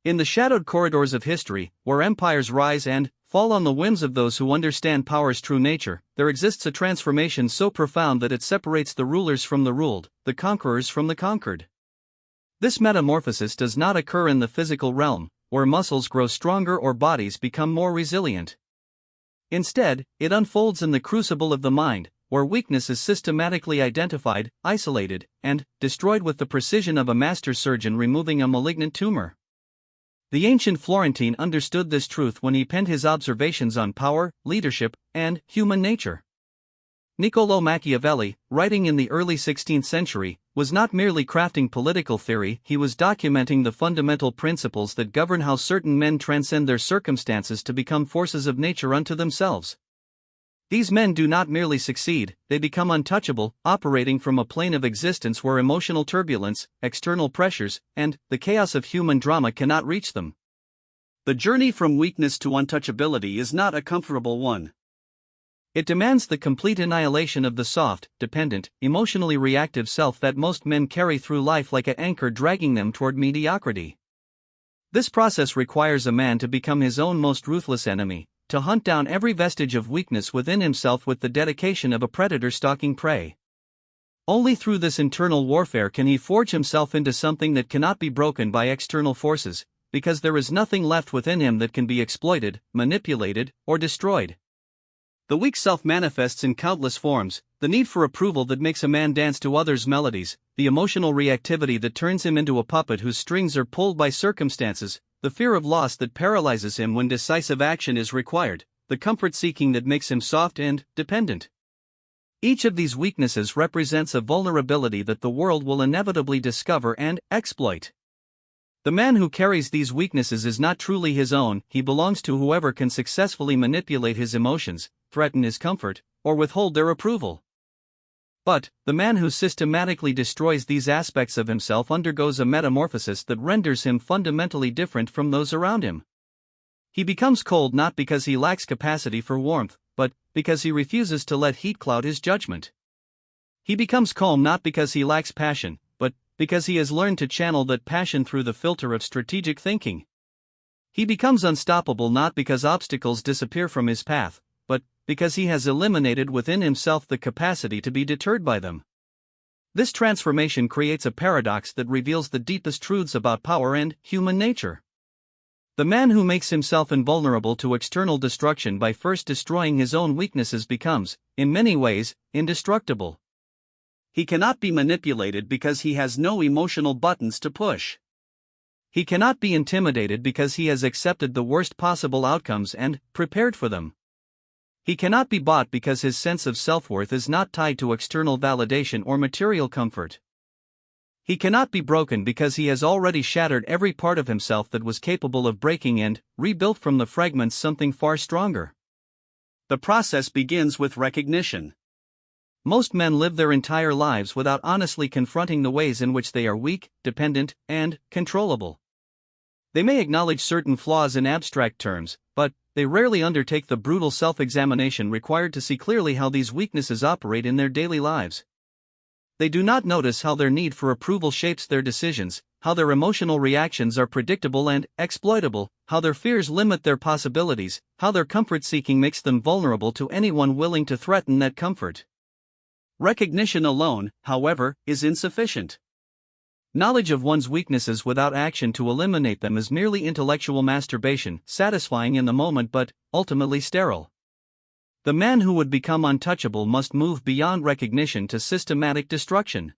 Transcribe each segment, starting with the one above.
In the shadowed corridors of history, where empires rise and fall on the whims of those who understand power's true nature, there exists a transformation so profound that it separates the rulers from the ruled, the conquerors from the conquered. This metamorphosis does not occur in the physical realm, where muscles grow stronger or bodies become more resilient. Instead, it unfolds in the crucible of the mind, where weakness is systematically identified, isolated, and destroyed with the precision of a master surgeon removing a malignant tumor. The ancient Florentine understood this truth when he penned his observations on power, leadership, and human nature. Niccolò Machiavelli, writing in the early 16th century, was not merely crafting political theory, he was documenting the fundamental principles that govern how certain men transcend their circumstances to become forces of nature unto themselves. These men do not merely succeed, they become untouchable, operating from a plane of existence where emotional turbulence, external pressures, and the chaos of human drama cannot reach them. The journey from weakness to untouchability is not a comfortable one. It demands the complete annihilation of the soft, dependent, emotionally reactive self that most men carry through life like an anchor dragging them toward mediocrity. This process requires a man to become his own most ruthless enemy, to hunt down every vestige of weakness within himself with the dedication of a predator stalking prey. Only through this internal warfare can he forge himself into something that cannot be broken by external forces, because there is nothing left within him that can be exploited, manipulated, or destroyed. The weak self manifests in countless forms: the need for approval that makes a man dance to others' melodies, the emotional reactivity that turns him into a puppet whose strings are pulled by circumstances, the fear of loss that paralyzes him when decisive action is required, the comfort-seeking that makes him soft and dependent. Each of these weaknesses represents a vulnerability that the world will inevitably discover and exploit. The man who carries these weaknesses is not truly his own, he belongs to whoever can successfully manipulate his emotions, threaten his comfort, or withhold their approval. But, the man who systematically destroys these aspects of himself undergoes a metamorphosis that renders him fundamentally different from those around him. He becomes cold not because he lacks capacity for warmth, but because he refuses to let heat cloud his judgment. He becomes calm not because he lacks passion, but because he has learned to channel that passion through the filter of strategic thinking. He becomes unstoppable not because obstacles disappear from his path, but because he has eliminated within himself the capacity to be deterred by them. This transformation creates a paradox that reveals the deepest truths about power and human nature. The man who makes himself invulnerable to external destruction by first destroying his own weaknesses becomes, in many ways, indestructible. He cannot be manipulated because he has no emotional buttons to push. He cannot be intimidated because he has accepted the worst possible outcomes and prepared for them. He cannot be bought because his sense of self-worth is not tied to external validation or material comfort. He cannot be broken because he has already shattered every part of himself that was capable of breaking and rebuilt from the fragments something far stronger. The process begins with recognition. Most men live their entire lives without honestly confronting the ways in which they are weak, dependent, and controllable. They may acknowledge certain flaws in abstract terms, but they rarely undertake the brutal self-examination required to see clearly how these weaknesses operate in their daily lives. They do not notice how their need for approval shapes their decisions, how their emotional reactions are predictable and exploitable, how their fears limit their possibilities, how their comfort-seeking makes them vulnerable to anyone willing to threaten that comfort. Recognition alone, however, is insufficient. Knowledge of one's weaknesses without action to eliminate them is merely intellectual masturbation, satisfying in the moment but ultimately sterile. The man who would become untouchable must move beyond recognition to systematic destruction.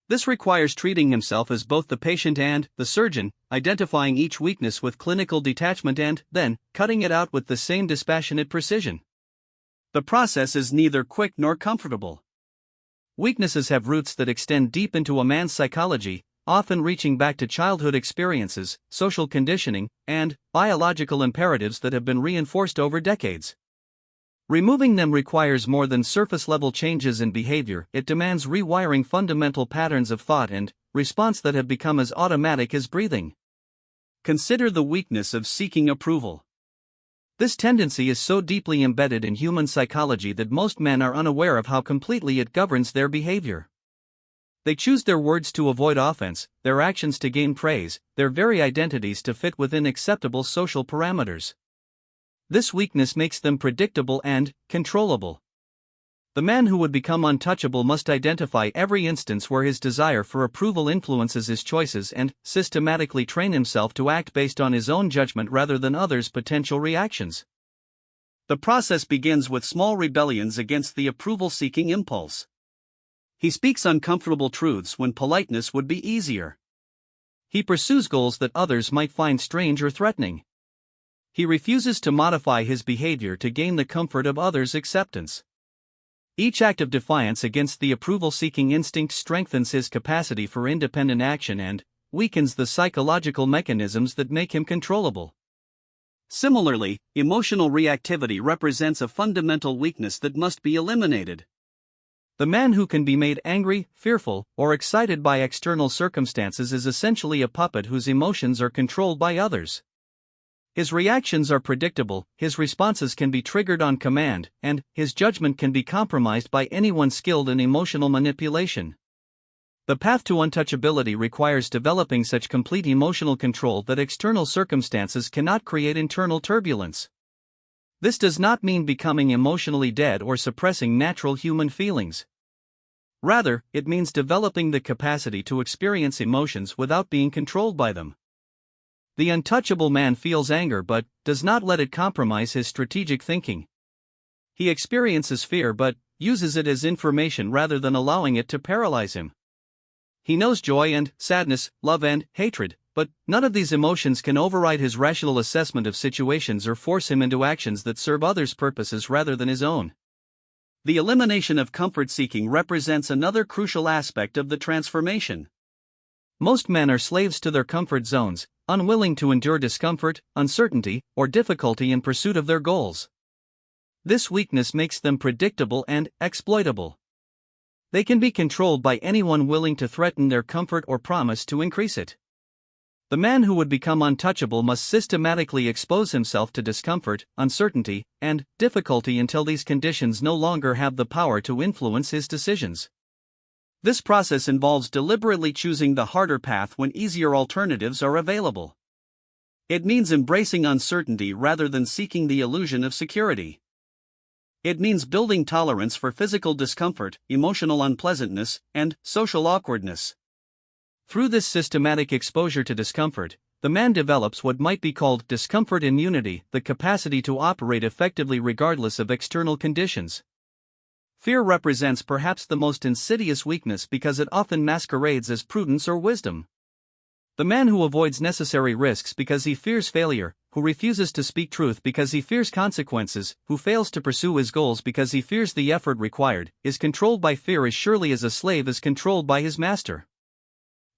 This requires treating himself as both the patient and the surgeon, identifying each weakness with clinical detachment and, then, cutting it out with the same dispassionate precision. The process is neither quick nor comfortable. Weaknesses have roots that extend deep into a man's psychology, often reaching back to childhood experiences, social conditioning, and biological imperatives that have been reinforced over decades. Removing them requires more than surface-level changes in behavior, it demands rewiring fundamental patterns of thought and response that have become as automatic as breathing. Consider the weakness of seeking approval. This tendency is so deeply embedded in human psychology that most men are unaware of how completely it governs their behavior. They choose their words to avoid offense, their actions to gain praise, their very identities to fit within acceptable social parameters. This weakness makes them predictable and controllable. The man who would become untouchable must identify every instance where his desire for approval influences his choices and systematically train himself to act based on his own judgment rather than others' potential reactions. The process begins with small rebellions against the approval-seeking impulse. He speaks uncomfortable truths when politeness would be easier. He pursues goals that others might find strange or threatening. He refuses to modify his behavior to gain the comfort of others' acceptance. Each act of defiance against the approval-seeking instinct strengthens his capacity for independent action and weakens the psychological mechanisms that make him controllable. Similarly, emotional reactivity represents a fundamental weakness that must be eliminated. The man who can be made angry, fearful, or excited by external circumstances is essentially a puppet whose emotions are controlled by others. His reactions are predictable, his responses can be triggered on command, and his judgment can be compromised by anyone skilled in emotional manipulation. The path to untouchability requires developing such complete emotional control that external circumstances cannot create internal turbulence. This does not mean becoming emotionally dead or suppressing natural human feelings. Rather, it means developing the capacity to experience emotions without being controlled by them. The untouchable man feels anger but does not let it compromise his strategic thinking. He experiences fear but uses it as information rather than allowing it to paralyze him. He knows joy and sadness, love and hatred, but none of these emotions can override his rational assessment of situations or force him into actions that serve others' purposes rather than his own. The elimination of comfort-seeking represents another crucial aspect of the transformation. Most men are slaves to their comfort zones, unwilling to endure discomfort, uncertainty, or difficulty in pursuit of their goals. This weakness makes them predictable and exploitable. They can be controlled by anyone willing to threaten their comfort or promise to increase it. The man who would become untouchable must systematically expose himself to discomfort, uncertainty, and difficulty until these conditions no longer have the power to influence his decisions. This process involves deliberately choosing the harder path when easier alternatives are available. It means embracing uncertainty rather than seeking the illusion of security. It means building tolerance for physical discomfort, emotional unpleasantness, and social awkwardness. Through this systematic exposure to discomfort, the man develops what might be called discomfort immunity, the capacity to operate effectively regardless of external conditions. Fear represents perhaps the most insidious weakness because it often masquerades as prudence or wisdom. The man who avoids necessary risks because he fears failure, who refuses to speak truth because he fears consequences, who fails to pursue his goals because he fears the effort required, is controlled by fear as surely as a slave is controlled by his master.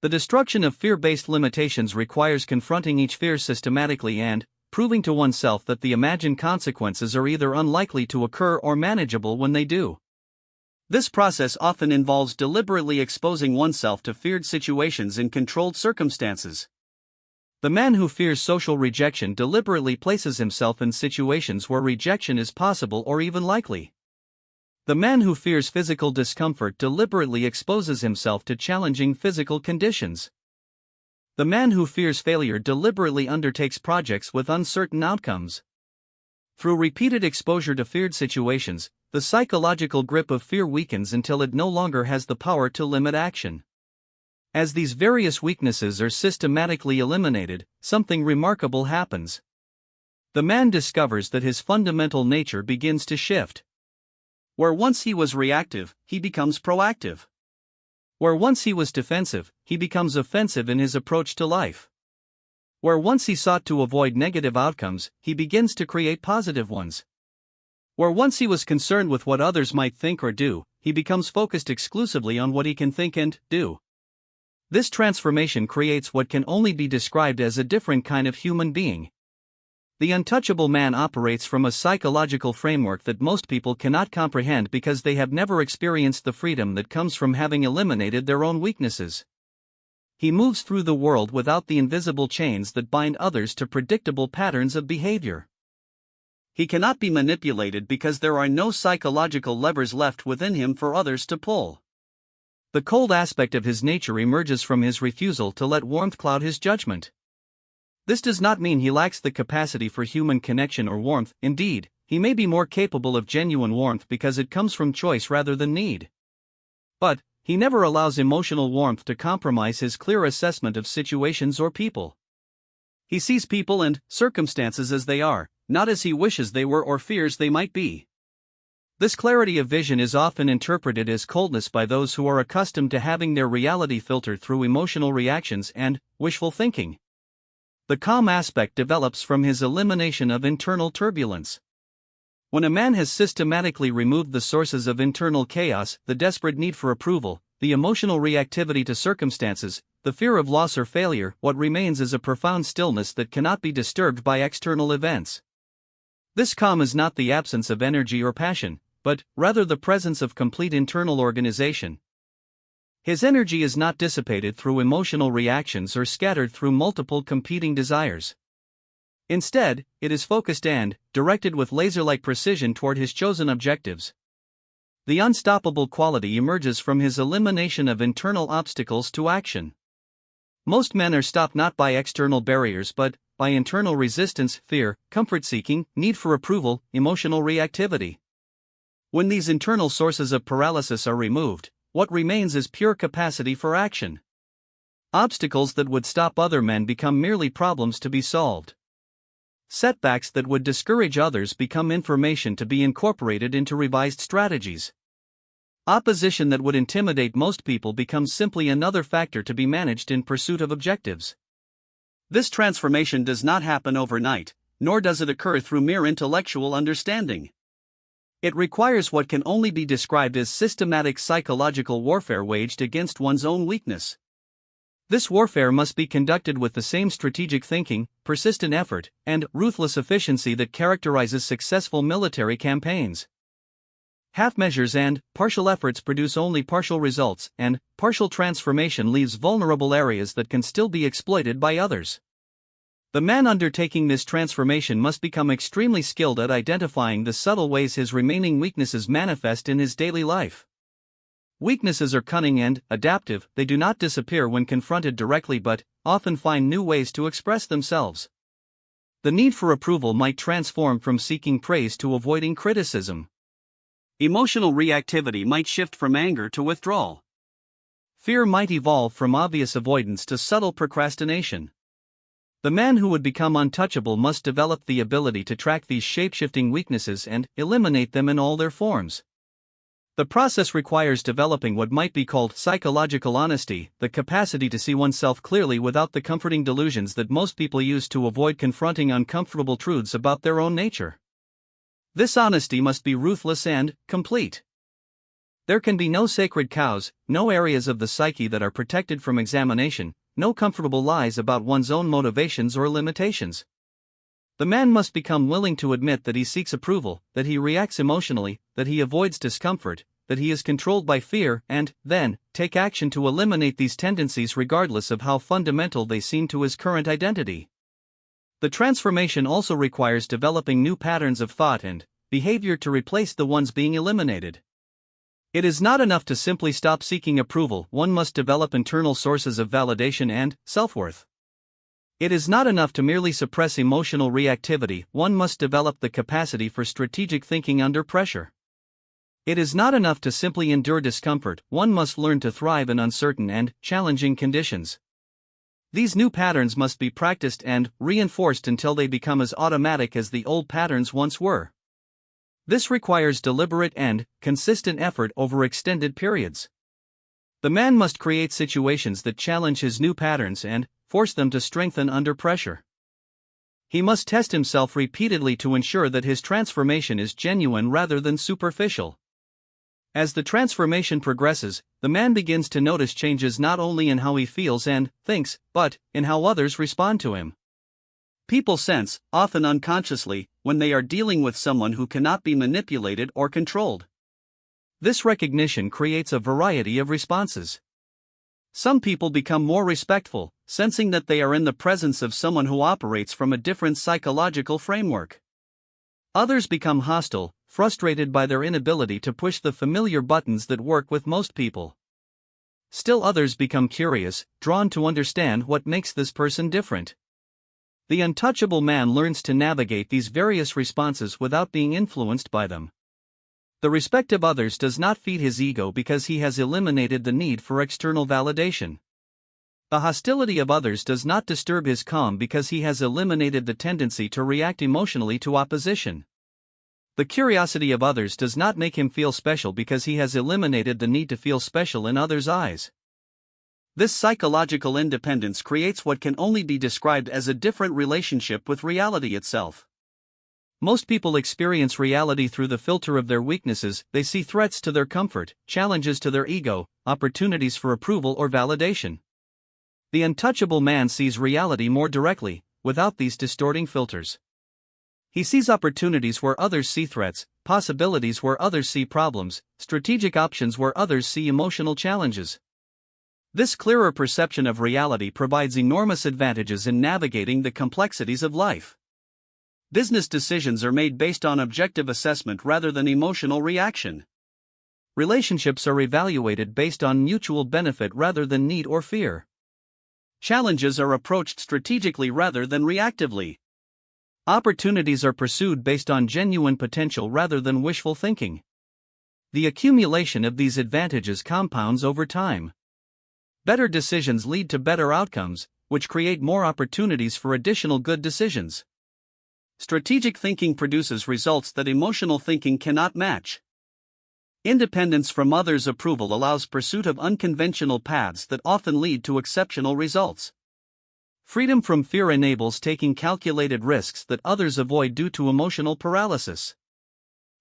The destruction of fear-based limitations requires confronting each fear systematically and proving to oneself that the imagined consequences are either unlikely to occur or manageable when they do. This process often involves deliberately exposing oneself to feared situations in controlled circumstances. The man who fears social rejection deliberately places himself in situations where rejection is possible or even likely. The man who fears physical discomfort deliberately exposes himself to challenging physical conditions. The man who fears failure deliberately undertakes projects with uncertain outcomes. Through repeated exposure to feared situations, the psychological grip of fear weakens until it no longer has the power to limit action. As these various weaknesses are systematically eliminated, something remarkable happens. The man discovers that his fundamental nature begins to shift. Where once he was reactive, he becomes proactive. Where once he was defensive, he becomes offensive in his approach to life. Where once he sought to avoid negative outcomes, he begins to create positive ones. Where once he was concerned with what others might think or do, he becomes focused exclusively on what he can think and do. This transformation creates what can only be described as a different kind of human being. The untouchable man operates from a psychological framework that most people cannot comprehend because they have never experienced the freedom that comes from having eliminated their own weaknesses. He moves through the world without the invisible chains that bind others to predictable patterns of behavior. He cannot be manipulated because there are no psychological levers left within him for others to pull. The cold aspect of his nature emerges from his refusal to let warmth cloud his judgment. This does not mean he lacks the capacity for human connection or warmth. Indeed, he may be more capable of genuine warmth because it comes from choice rather than need. But he never allows emotional warmth to compromise his clear assessment of situations or people. He sees people and circumstances as they are, not as he wishes they were or fears they might be. This clarity of vision is often interpreted as coldness by those who are accustomed to having their reality filtered through emotional reactions and wishful thinking. The calm aspect develops from his elimination of internal turbulence. When a man has systematically removed the sources of internal chaos, the desperate need for approval, the emotional reactivity to circumstances, the fear of loss or failure, what remains is a profound stillness that cannot be disturbed by external events. This calm is not the absence of energy or passion, but rather the presence of complete internal organization. His energy is not dissipated through emotional reactions or scattered through multiple competing desires. Instead, it is focused and directed with laser-like precision toward his chosen objectives. The unstoppable quality emerges from his elimination of internal obstacles to action. Most men are stopped not by external barriers but by internal resistance, fear, comfort-seeking, need for approval, emotional reactivity. When these internal sources of paralysis are removed, what remains is pure capacity for action. Obstacles that would stop other men become merely problems to be solved. Setbacks that would discourage others become information to be incorporated into revised strategies. Opposition that would intimidate most people becomes simply another factor to be managed in pursuit of objectives. This transformation does not happen overnight, nor does it occur through mere intellectual understanding. It requires what can only be described as systematic psychological warfare waged against one's own weakness. This warfare must be conducted with the same strategic thinking, persistent effort, and ruthless efficiency that characterizes successful military campaigns. Half measures and partial efforts produce only partial results, and partial transformation leaves vulnerable areas that can still be exploited by others. The man undertaking this transformation must become extremely skilled at identifying the subtle ways his remaining weaknesses manifest in his daily life. Weaknesses are cunning and adaptive. They do not disappear when confronted directly but often find new ways to express themselves. The need for approval might transform from seeking praise to avoiding criticism. Emotional reactivity might shift from anger to withdrawal. Fear might evolve from obvious avoidance to subtle procrastination. The man who would become untouchable must develop the ability to track these shape-shifting weaknesses and eliminate them in all their forms. The process requires developing what might be called psychological honesty, the capacity to see oneself clearly without the comforting delusions that most people use to avoid confronting uncomfortable truths about their own nature. This honesty must be ruthless and complete. There can be no sacred cows, no areas of the psyche that are protected from examination, no comfortable lies about one's own motivations or limitations. The man must become willing to admit that he seeks approval, that he reacts emotionally, that he avoids discomfort, that he is controlled by fear, and, then, take action to eliminate these tendencies regardless of how fundamental they seem to his current identity. The transformation also requires developing new patterns of thought and behavior to replace the ones being eliminated. It is not enough to simply stop seeking approval, one must develop internal sources of validation and self-worth. It is not enough to merely suppress emotional reactivity, one must develop the capacity for strategic thinking under pressure. It is not enough to simply endure discomfort, one must learn to thrive in uncertain and challenging conditions. These new patterns must be practiced and reinforced until they become as automatic as the old patterns once were. This requires deliberate and consistent effort over extended periods. The man must create situations that challenge his new patterns and force them to strengthen under pressure. He must test himself repeatedly to ensure that his transformation is genuine rather than superficial. As the transformation progresses, the man begins to notice changes not only in how he feels and thinks, but in how others respond to him. People sense, often unconsciously, when they are dealing with someone who cannot be manipulated or controlled. This recognition creates a variety of responses. Some people become more respectful, sensing that they are in the presence of someone who operates from a different psychological framework. Others become hostile, frustrated by their inability to push the familiar buttons that work with most people. still others become curious, drawn to understand what makes this person different. The untouchable man learns to navigate these various responses without being influenced by them. The respect of others does not feed his ego because he has eliminated the need for external validation. The hostility of others does not disturb his calm because he has eliminated the tendency to react emotionally to opposition. The curiosity of others does not make him feel special because he has eliminated the need to feel special in others' eyes. This psychological independence creates what can only be described as a different relationship with reality itself. Most people experience reality through the filter of their weaknesses. They see threats to their comfort, challenges to their ego, opportunities for approval or validation. The untouchable man sees reality more directly, without these distorting filters. He sees opportunities where others see threats, possibilities where others see problems, strategic options where others see emotional challenges. This clearer perception of reality provides enormous advantages in navigating the complexities of life. Business decisions are made based on objective assessment rather than emotional reaction. Relationships are evaluated based on mutual benefit rather than need or fear. Challenges are approached strategically rather than reactively. Opportunities are pursued based on genuine potential rather than wishful thinking. The accumulation of these advantages compounds over time. Better decisions lead to better outcomes, which create more opportunities for additional good decisions. Strategic thinking produces results that emotional thinking cannot match. Independence from others' approval allows pursuit of unconventional paths that often lead to exceptional results. Freedom from fear enables taking calculated risks that others avoid due to emotional paralysis.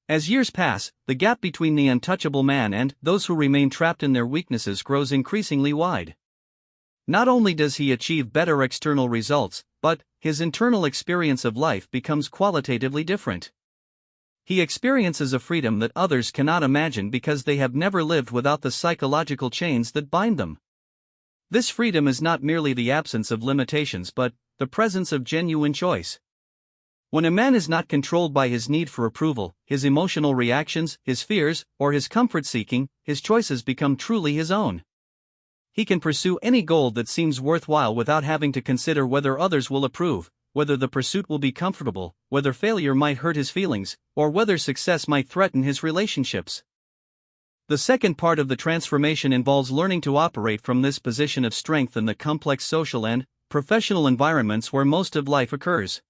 As years pass, the gap between the untouchable man and those who remain trapped in their weaknesses grows increasingly wide. Not only does he achieve better external results, but his internal experience of life becomes qualitatively different. He experiences a freedom that others cannot imagine because they have never lived without the psychological chains that bind them. This freedom is not merely the absence of limitations but the presence of genuine choice. When a man is not controlled by his need for approval, his emotional reactions, his fears, or his comfort seeking, his choices become truly his own. He can pursue any goal that seems worthwhile without having to consider whether others will approve, whether the pursuit will be comfortable, whether failure might hurt his feelings, or whether success might threaten his relationships. The second part of the transformation involves learning to operate from this position of strength in the complex social and professional environments where most of life occurs.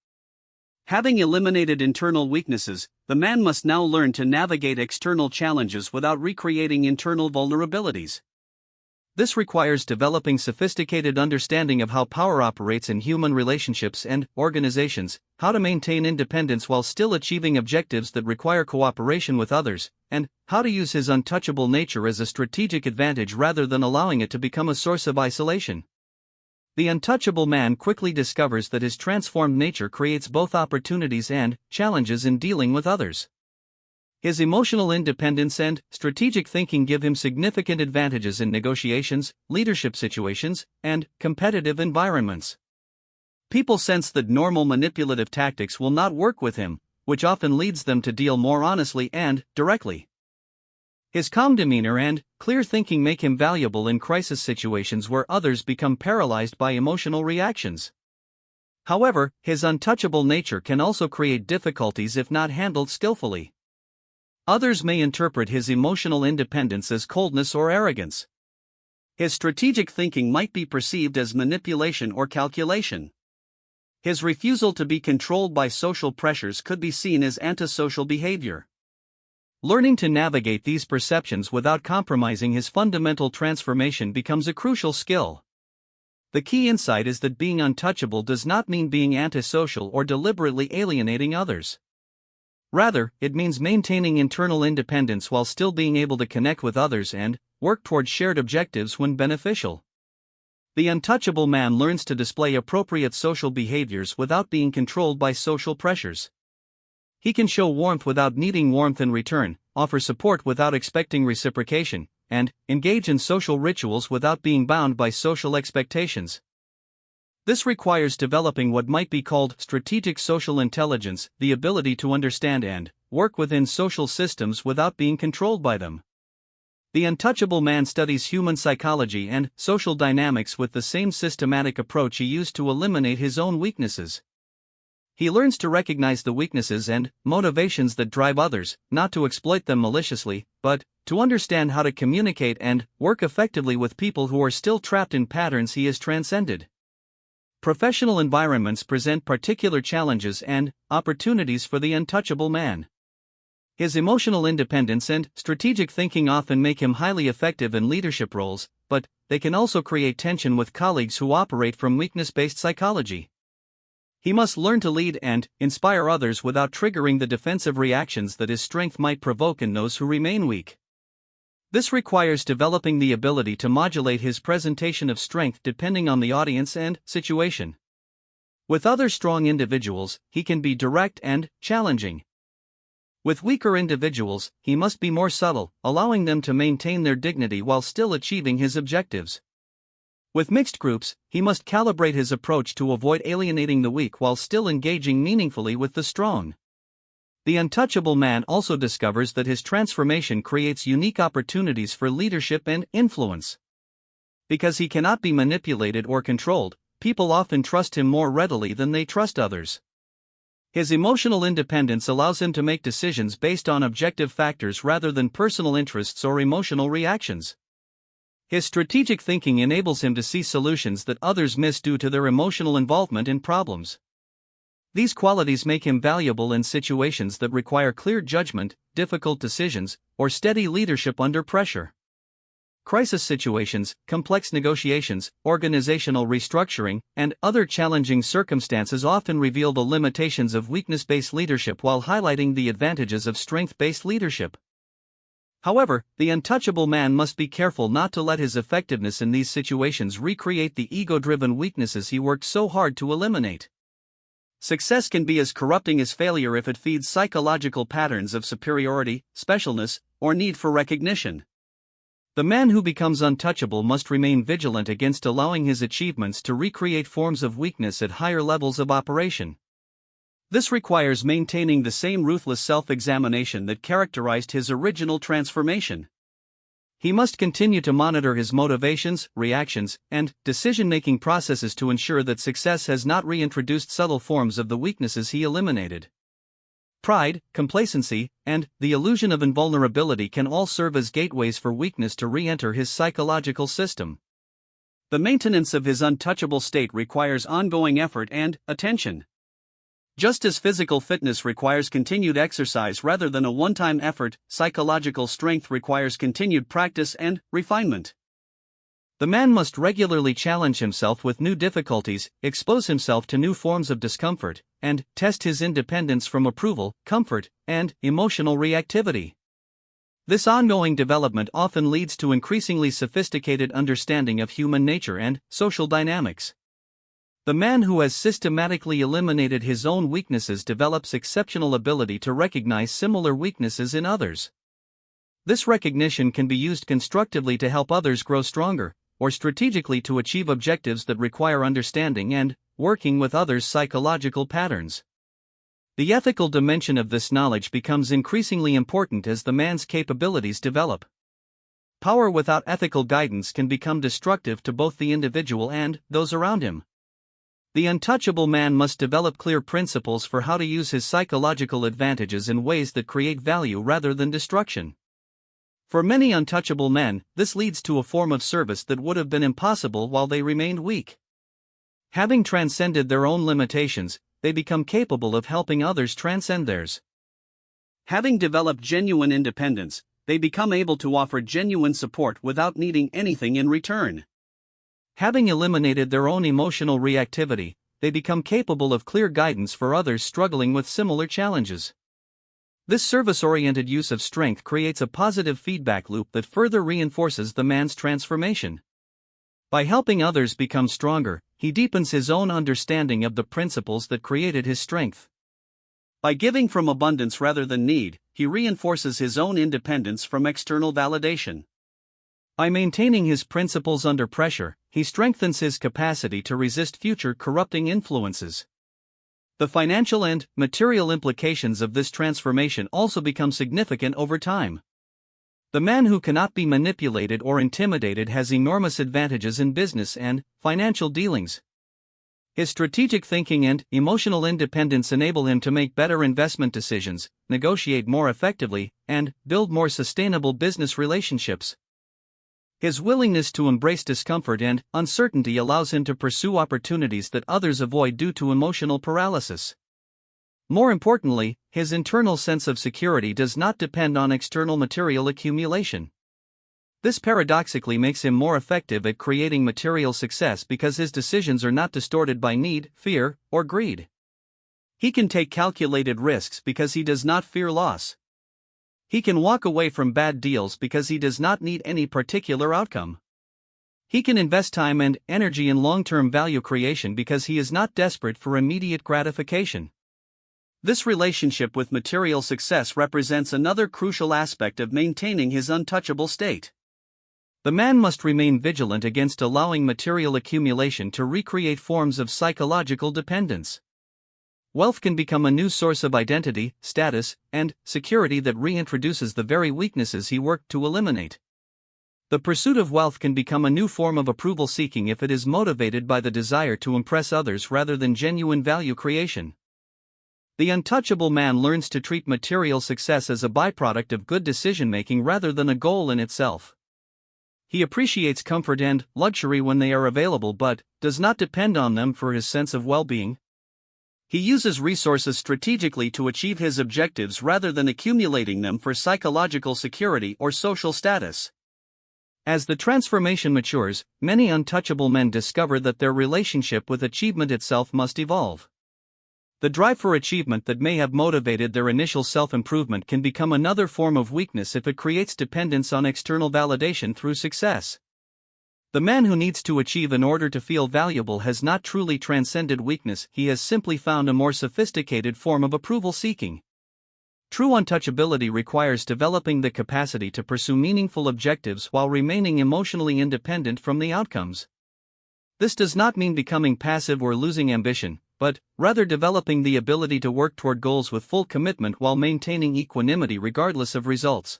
Having eliminated internal weaknesses, the man must now learn to navigate external challenges without recreating internal vulnerabilities. This requires developing sophisticated understanding of how power operates in human relationships and organizations, how to maintain independence while still achieving objectives that require cooperation with others, and how to use his untouchable nature as a strategic advantage rather than allowing it to become a source of isolation. The untouchable man quickly discovers that his transformed nature creates both opportunities and challenges in dealing with others. His emotional independence and strategic thinking give him significant advantages in negotiations, leadership situations, and competitive environments. People sense that normal manipulative tactics will not work with him, which often leads them to deal more honestly and directly. His calm demeanor and clear thinking make him valuable in crisis situations where others become paralyzed by emotional reactions. However, his untouchable nature can also create difficulties if not handled skillfully. Others may interpret his emotional independence as coldness or arrogance. His strategic thinking might be perceived as manipulation or calculation. His refusal to be controlled by social pressures could be seen as antisocial behavior. Learning to navigate these perceptions without compromising his fundamental transformation becomes a crucial skill. The key insight is that being untouchable does not mean being antisocial or deliberately alienating others. Rather, it means maintaining internal independence while still being able to connect with others and work toward shared objectives when beneficial. The untouchable man learns to display appropriate social behaviors without being controlled by social pressures. He can show warmth without needing warmth in return, offer support without expecting reciprocation, and engage in social rituals without being bound by social expectations. This requires developing what might be called strategic social intelligence, the ability to understand and work within social systems without being controlled by them. The untouchable man studies human psychology and social dynamics with the same systematic approach he used to eliminate his own weaknesses. He learns to recognize the weaknesses and motivations that drive others, not to exploit them maliciously, but to understand how to communicate and work effectively with people who are still trapped in patterns he has transcended. Professional environments present particular challenges and opportunities for the untouchable man. His emotional independence and strategic thinking often make him highly effective in leadership roles, but they can also create tension with colleagues who operate from weakness-based psychology. He must learn to lead and inspire others without triggering the defensive reactions that his strength might provoke in those who remain weak. This requires developing the ability to modulate his presentation of strength depending on the audience and situation. With other strong individuals, he can be direct and challenging. With weaker individuals, he must be more subtle, allowing them to maintain their dignity while still achieving his objectives. With mixed groups, he must calibrate his approach to avoid alienating the weak while still engaging meaningfully with the strong. The untouchable man also discovers that his transformation creates unique opportunities for leadership and influence. Because he cannot be manipulated or controlled, people often trust him more readily than they trust others. His emotional independence allows him to make decisions based on objective factors rather than personal interests or emotional reactions. His strategic thinking enables him to see solutions that others miss due to their emotional involvement in problems. These qualities make him valuable in situations that require clear judgment, difficult decisions, or steady leadership under pressure. Crisis situations, complex negotiations, organizational restructuring, and other challenging circumstances often reveal the limitations of weakness-based leadership while highlighting the advantages of strength-based leadership. However, the untouchable man must be careful not to let his effectiveness in these situations recreate the ego-driven weaknesses he worked so hard to eliminate. Success can be as corrupting as failure if it feeds psychological patterns of superiority, specialness, or need for recognition. The man who becomes untouchable must remain vigilant against allowing his achievements to recreate forms of weakness at higher levels of operation. This requires maintaining the same ruthless self-examination that characterized his original transformation. He must continue to monitor his motivations, reactions, and decision-making processes to ensure that success has not reintroduced subtle forms of the weaknesses he eliminated. Pride, complacency, and the illusion of invulnerability can all serve as gateways for weakness to re-enter his psychological system. The maintenance of his untouchable state requires ongoing effort and attention. Just as physical fitness requires continued exercise rather than a one-time effort, psychological strength requires continued practice and refinement. The man must regularly challenge himself with new difficulties, expose himself to new forms of discomfort, and test his independence from approval, comfort, and emotional reactivity. This ongoing development often leads to increasingly sophisticated understanding of human nature and social dynamics. The man who has systematically eliminated his own weaknesses develops exceptional ability to recognize similar weaknesses in others. This recognition can be used constructively to help others grow stronger, or strategically to achieve objectives that require understanding and working with others' psychological patterns. The ethical dimension of this knowledge becomes increasingly important as the man's capabilities develop. Power without ethical guidance can become destructive to both the individual and those around him. The untouchable man must develop clear principles for how to use his psychological advantages in ways that create value rather than destruction. For many untouchable men, this leads to a form of service that would have been impossible while they remained weak. Having transcended their own limitations, they become capable of helping others transcend theirs. Having developed genuine independence, they become able to offer genuine support without needing anything in return. Having eliminated their own emotional reactivity, they become capable of clear guidance for others struggling with similar challenges. This service-oriented use of strength creates a positive feedback loop that further reinforces the man's transformation. By helping others become stronger, he deepens his own understanding of the principles that created his strength. By giving from abundance rather than need, he reinforces his own independence from external validation. By maintaining his principles under pressure, he strengthens his capacity to resist future corrupting influences. The financial and material implications of this transformation also become significant over time. The man who cannot be manipulated or intimidated has enormous advantages in business and financial dealings. His strategic thinking and emotional independence enable him to make better investment decisions, negotiate more effectively, and build more sustainable business relationships. His willingness to embrace discomfort and uncertainty allows him to pursue opportunities that others avoid due to emotional paralysis. More importantly, his internal sense of security does not depend on external material accumulation. This paradoxically makes him more effective at creating material success because his decisions are not distorted by need, fear, or greed. He can take calculated risks because he does not fear loss. He can walk away from bad deals because he does not need any particular outcome. He can invest time and energy in long-term value creation because he is not desperate for immediate gratification. This relationship with material success represents another crucial aspect of maintaining his untouchable state. The man must remain vigilant against allowing material accumulation to recreate forms of psychological dependence. Wealth can become a new source of identity, status, and security that reintroduces the very weaknesses he worked to eliminate. The pursuit of wealth can become a new form of approval seeking if it is motivated by the desire to impress others rather than genuine value creation. The untouchable man learns to treat material success as a byproduct of good decision-making rather than a goal in itself. He appreciates comfort and luxury when they are available but does not depend on them for his sense of well-being. He uses resources strategically to achieve his objectives rather than accumulating them for psychological security or social status. As the transformation matures, many untouchable men discover that their relationship with achievement itself must evolve. The drive for achievement that may have motivated their initial self-improvement can become another form of weakness if it creates dependence on external validation through success. The man who needs to achieve in order to feel valuable has not truly transcended weakness, he has simply found a more sophisticated form of approval seeking. True untouchability requires developing the capacity to pursue meaningful objectives while remaining emotionally independent from the outcomes. This does not mean becoming passive or losing ambition, but rather developing the ability to work toward goals with full commitment while maintaining equanimity regardless of results.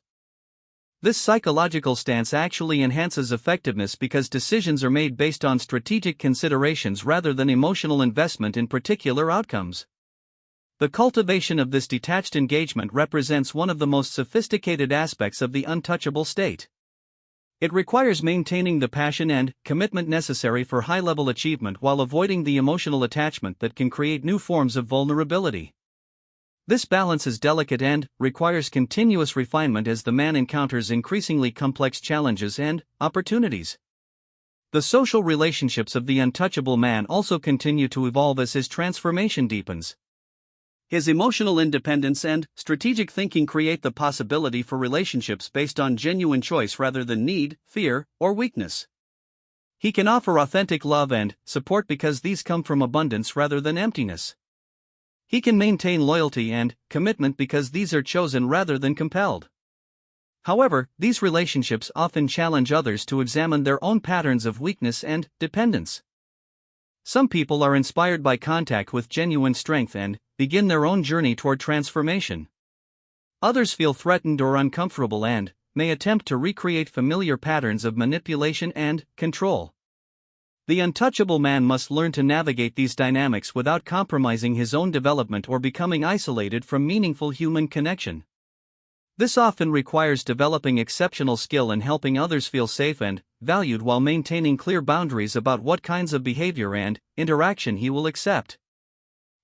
This psychological stance actually enhances effectiveness because decisions are made based on strategic considerations rather than emotional investment in particular outcomes. The cultivation of this detached engagement represents one of the most sophisticated aspects of the untouchable state. It requires maintaining the passion and commitment necessary for high-level achievement while avoiding the emotional attachment that can create new forms of vulnerability. This balance is delicate and requires continuous refinement as the man encounters increasingly complex challenges and opportunities. The social relationships of the untouchable man also continue to evolve as his transformation deepens. His emotional independence and strategic thinking create the possibility for relationships based on genuine choice rather than need, fear, or weakness. He can offer authentic love and support because these come from abundance rather than emptiness. He can maintain loyalty and commitment because these are chosen rather than compelled. However, these relationships often challenge others to examine their own patterns of weakness and dependence. Some people are inspired by contact with genuine strength and begin their own journey toward transformation. Others feel threatened or uncomfortable and may attempt to recreate familiar patterns of manipulation and control. The untouchable man must learn to navigate these dynamics without compromising his own development or becoming isolated from meaningful human connection. This often requires developing exceptional skill in helping others feel safe and valued while maintaining clear boundaries about what kinds of behavior and interaction he will accept.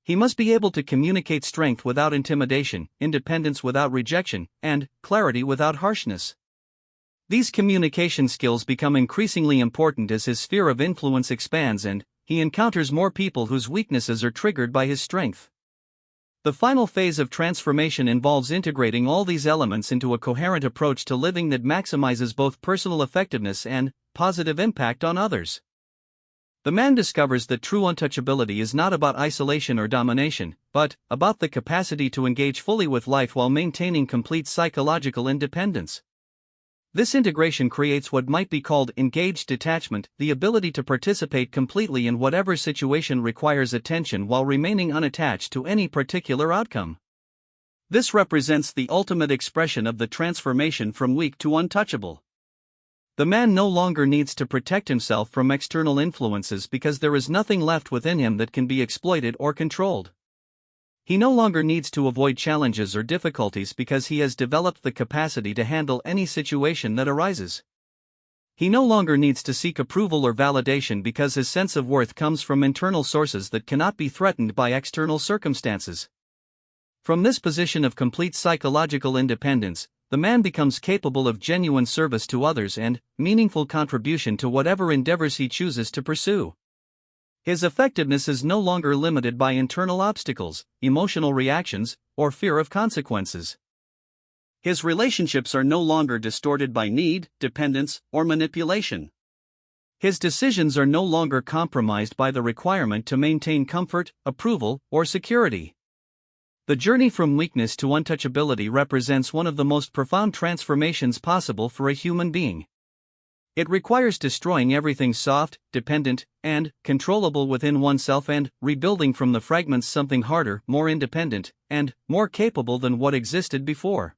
He must be able to communicate strength without intimidation, independence without rejection, and clarity without harshness. These communication skills become increasingly important as his sphere of influence expands and he encounters more people whose weaknesses are triggered by his strength. The final phase of transformation involves integrating all these elements into a coherent approach to living that maximizes both personal effectiveness and positive impact on others. The man discovers that true untouchability is not about isolation or domination, but about the capacity to engage fully with life while maintaining complete psychological independence. This integration creates what might be called engaged detachment, the ability to participate completely in whatever situation requires attention while remaining unattached to any particular outcome. This represents the ultimate expression of the transformation from weak to untouchable. The man no longer needs to protect himself from external influences because there is nothing left within him that can be exploited or controlled. He no longer needs to avoid challenges or difficulties because he has developed the capacity to handle any situation that arises. He no longer needs to seek approval or validation because his sense of worth comes from internal sources that cannot be threatened by external circumstances. From this position of complete psychological independence, the man becomes capable of genuine service to others and meaningful contribution to whatever endeavors he chooses to pursue. His effectiveness is no longer limited by internal obstacles, emotional reactions, or fear of consequences. His relationships are no longer distorted by need, dependence, or manipulation. His decisions are no longer compromised by the requirement to maintain comfort, approval, or security. The journey from weakness to untouchability represents one of the most profound transformations possible for a human being. It requires destroying everything soft, dependent, and controllable within oneself and rebuilding from the fragments something harder, more independent, and more capable than what existed before.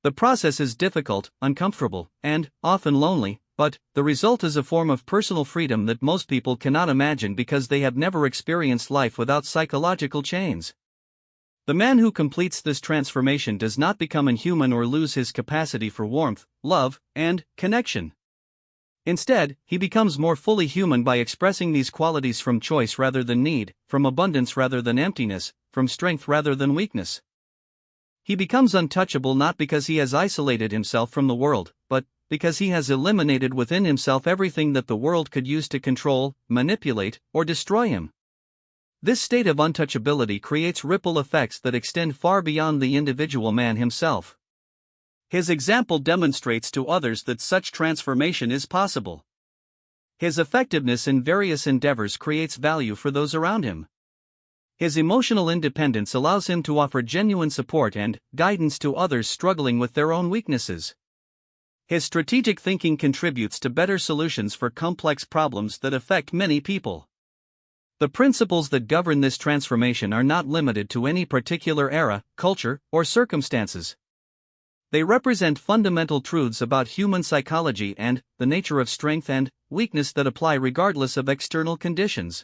The process is difficult, uncomfortable, and often lonely, but the result is a form of personal freedom that most people cannot imagine because they have never experienced life without psychological chains. The man who completes this transformation does not become inhuman or lose his capacity for warmth, love, and connection. Instead, he becomes more fully human by expressing these qualities from choice rather than need, from abundance rather than emptiness, from strength rather than weakness. He becomes untouchable not because he has isolated himself from the world, but because he has eliminated within himself everything that the world could use to control, manipulate, or destroy him. This state of untouchability creates ripple effects that extend far beyond the individual man himself. His example demonstrates to others that such transformation is possible. His effectiveness in various endeavors creates value for those around him. His emotional independence allows him to offer genuine support and guidance to others struggling with their own weaknesses. His strategic thinking contributes to better solutions for complex problems that affect many people. The principles that govern this transformation are not limited to any particular era, culture, or circumstances. They represent fundamental truths about human psychology and the nature of strength and weakness that apply regardless of external conditions.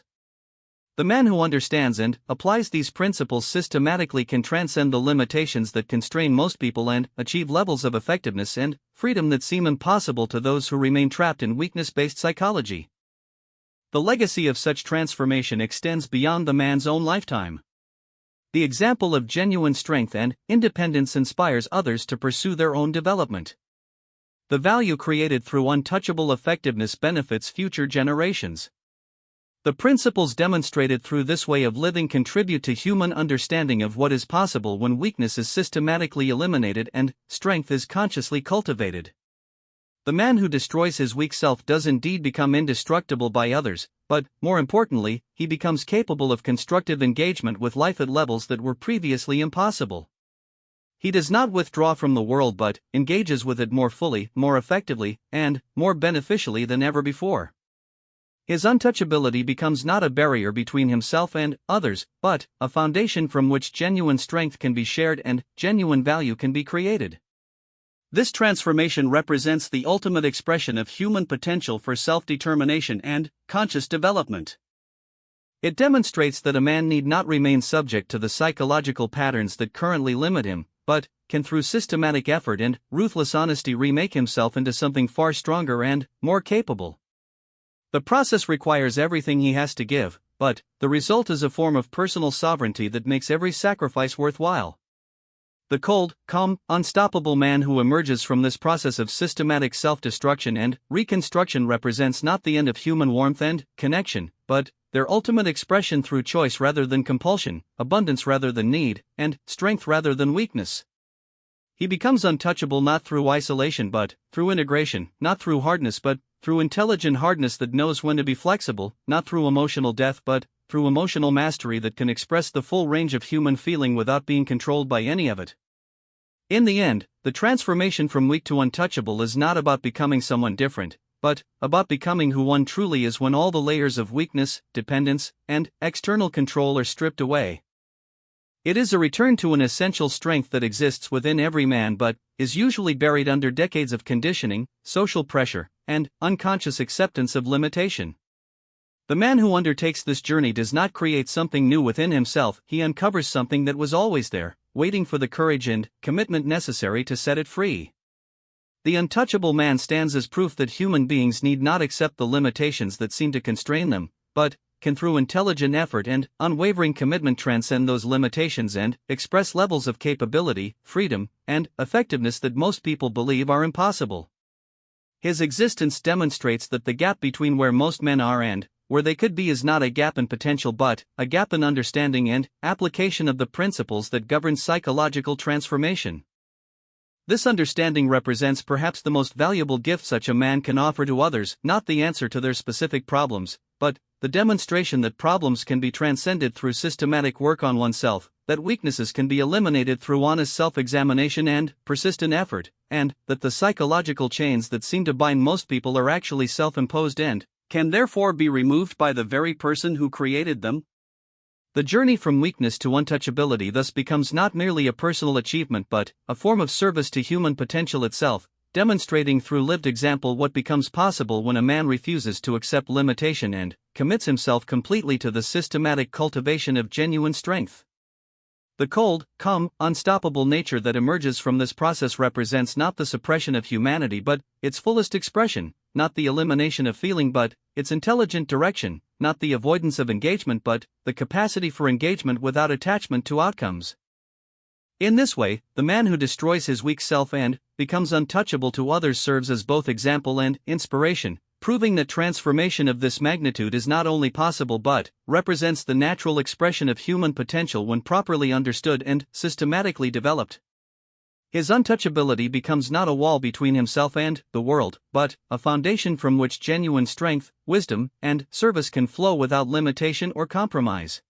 The man who understands and applies these principles systematically can transcend the limitations that constrain most people and achieve levels of effectiveness and freedom that seem impossible to those who remain trapped in weakness-based psychology. The legacy of such transformation extends beyond the man's own lifetime. The example of genuine strength and independence inspires others to pursue their own development. The value created through untouchable effectiveness benefits future generations. The principles demonstrated through this way of living contribute to human understanding of what is possible when weakness is systematically eliminated and strength is consciously cultivated. The man who destroys his weak self does indeed become indestructible by others, but, more importantly, he becomes capable of constructive engagement with life at levels that were previously impossible. He does not withdraw from the world but engages with it more fully, more effectively, and more beneficially than ever before. His untouchability becomes not a barrier between himself and others, but a foundation from which genuine strength can be shared and genuine value can be created. This transformation represents the ultimate expression of human potential for self-determination and conscious development. It demonstrates that a man need not remain subject to the psychological patterns that currently limit him, but can through systematic effort and ruthless honesty remake himself into something far stronger and more capable. The process requires everything he has to give, but the result is a form of personal sovereignty that makes every sacrifice worthwhile. The cold, calm, unstoppable man who emerges from this process of systematic self-destruction and reconstruction represents not the end of human warmth and connection, but their ultimate expression through choice rather than compulsion, abundance rather than need, and strength rather than weakness. He becomes untouchable not through isolation but through integration, not through hardness but through intelligent hardness that knows when to be flexible, not through emotional death but through emotional mastery that can express the full range of human feeling without being controlled by any of it. In the end, the transformation from weak to untouchable is not about becoming someone different, but about becoming who one truly is when all the layers of weakness, dependence, and external control are stripped away. It is a return to an essential strength that exists within every man but is usually buried under decades of conditioning, social pressure, and unconscious acceptance of limitation. The man who undertakes this journey does not create something new within himself, he uncovers something that was always there, waiting for the courage and commitment necessary to set it free. The untouchable man stands as proof that human beings need not accept the limitations that seem to constrain them, but can through intelligent effort and unwavering commitment transcend those limitations and express levels of capability, freedom, and effectiveness that most people believe are impossible. His existence demonstrates that the gap between where most men are and where they could be is not a gap in potential but a gap in understanding and application of the principles that govern psychological transformation. This understanding represents perhaps the most valuable gift such a man can offer to others, not the answer to their specific problems, but the demonstration that problems can be transcended through systematic work on oneself, that weaknesses can be eliminated through honest self-examination and persistent effort, and that the psychological chains that seem to bind most people are actually self-imposed and can therefore be removed by the very person who created them. The journey from weakness to untouchability thus becomes not merely a personal achievement but a form of service to human potential itself, demonstrating through lived example what becomes possible when a man refuses to accept limitation and commits himself completely to the systematic cultivation of genuine strength. The cold, calm, unstoppable nature that emerges from this process represents not the suppression of humanity but its fullest expression, not the elimination of feeling but its intelligent direction, not the avoidance of engagement but the capacity for engagement without attachment to outcomes. In this way, the man who destroys his weak self and becomes untouchable to others serves as both example and inspiration, proving that transformation of this magnitude is not only possible but represents the natural expression of human potential when properly understood and systematically developed. His untouchability becomes not a wall between himself and the world, but a foundation from which genuine strength, wisdom, and service can flow without limitation or compromise.